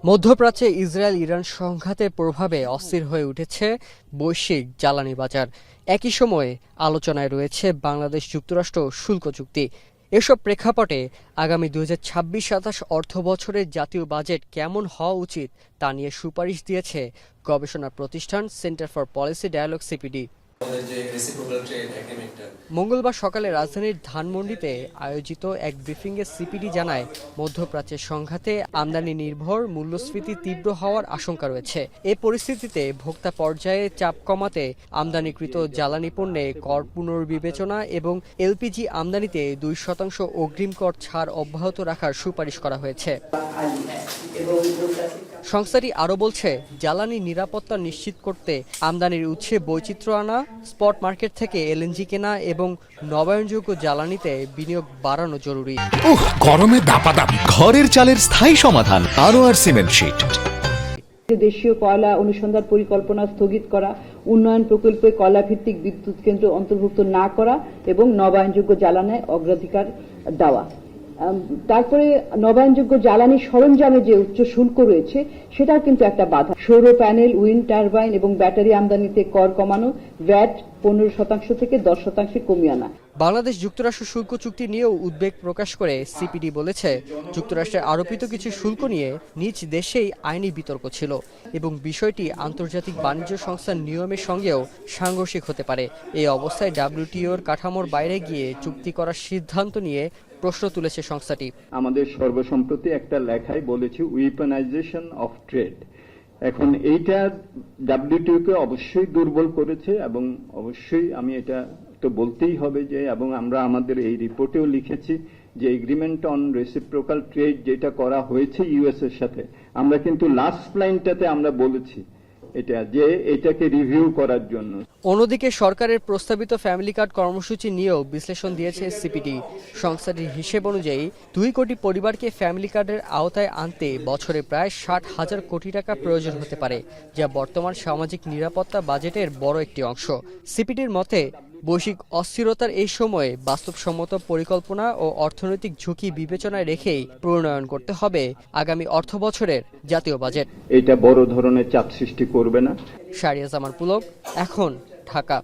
মধ্যপ্রাচ্যে Israel Iran সংঘাতের প্রভাবে অস্থির হয়ে উঠেছে বৈশ্বিক জ্বালানি বাজার। একই সময়ে আলোচনায় রয়েছে বাংলাদেশ যুক্তরাষ্ট্র শুল্ক চুক্তি। এসব প্রেক্ষাপটে আগামী 2026-27 অর্থ বছরের জাতীয় বাজেট কেমন হওয়া উচিত তা নিয়ে সুপারিশ দিয়েছে গবেষণা প্রতিষ্ঠান centre for policy dialogue CPD. মঙ্গলবার সকালে রাজধানীর ধানমন্ডিতে আয়োজিত এক ব্রিফিংয়ে সিপিডি জানায়, মধ্যপ্রাচ্যের সংঘাতে আমদানি নির্ভর মূল্যস্ফীতি তীব্র হওয়ার আশঙ্কা রয়েছে। এ পরিস্থিতিতে ভোক্তা পর্যায়ে চাপ কমাতে আমদানিকৃত জ্বালানি পণ্যে কর পুনর্বিবেচনা এবং এলপিজি আমদানিতে 2% অগ্রিম কর ছাড় অব্যাহত রাখার সুপারিশ করা হয়েছে। সংস্থাটি আরও বলছে, জ্বালানি নিরাপত্তা নিশ্চিত করতে আমদানির উৎসে বৈচিত্র্য আনা, স্পট মার্কেট থেকে এলএনজি কেনা এবং নবায়নযোগ্য জ্বালানিতে বিনিয়োগ বাড়ানো জরুরি। গরমে দাপাদাপি ঘরের চালের স্থায়ী সমাধান আনোয়ার সিমেন্ট শীট। দেশীয় কয়লা অনুসন্ধান পরিকল্পনা স্থগিত করা, উন্নয়ন প্রকল্পে কয়লা ভিত্তিক বিদ্যুৎ কেন্দ্র অন্তর্ভুক্ত না করা এবং নবায়নযোগ্য জ্বালানি অগ্রাধিকার দেওয়া। তারপরে নবায়নযোগ্য জ্বালানি সরঞ্জামে যে উচ্চ শুল্ক রয়েছে সেটাও কিন্তু একটা বাধা। সৌর প্যানেল, উইন্ড টারবাইন এবং ব্যাটারি আমদানিতে কর কমানো, ভ্যাট 15% থেকে 10% কমিয়ে আনা। বাংলাদেশ যুক্তরাষ্ট্র শুল্ক চুক্তি নিয়েও উদ্বেগ প্রকাশ করে সিপিডি বলেছে, যুক্তরাষ্ট্রের আরোপিত কিছু শুল্ক নিয়ে নিজ দেশেই আইনি বিতর্ক ছিল এবং বিষয়টি আন্তর্জাতিক বাণিজ্য সংস্থার নিয়মের সঙ্গেও সাংঘর্ষিক হতে পারে। এই অবস্থায় ডব্লিউটিওর কাঠামোর বাইরে গিয়ে চুক্তি করার সিদ্ধান্ত নিয়ে প্রশ্ন তুলেছে সংস্থাটি। আমাদের সর্বসম্প্রতি একটা লেখায় বলেছি উইপনাইজেশন অফ ট্রেড। এখন এইটা ডব্লিউটিও কে অবশ্যই দুর্বল করেছে এবং অবশ্যই আমি এটা তো বলতেই হবে যে, এবং আমরা আমাদের এই রিপোর্টেও লিখেছি যে এগ্রিমেন্ট অন রেসিপ্রোকাল ট্রেড যেটা করা হয়েছে ইউএস এর সাথে, আমরা কিন্তু লাস্ট লাইনটাতে আমরা বলেছি এটা যে এটাকে রিভিউ করার জন্য। অন্যদিকে সরকারের প্রস্তাবিত ফ্যামিলি কার্ড কর্মসূচি নিয়েও বিশ্লেষণ দিয়েছে সিপিডি। সংস্থাটির হিসেব অনুযায়ী 2 কোটি পরিবারকে ফ্যামিলি কার্ডের আওতায় আনতে বছরে প্রায় 60,000 কোটি টাকা প্রয়োজন হতে পারে, যা বর্তমান সামাজিক নিরাপত্তা বাজেটের বড় একটি অংশ। সিপিডির মতে, বৈশ্বিক অস্থিরতার এই সময়ে বাস্তবসম্মত পরিকল্পনা ও অর্থনৈতিক ঝুঁকি বিবেচনায় রেখেই প্রণয়ন করতে হবে আগামী অর্থ বছরের জাতীয় বাজেট। এটা বড় ধরনের চাপ সৃষ্টি করবে না। শাহরিয়ার জামান পুলক, এখন, ঢাকা।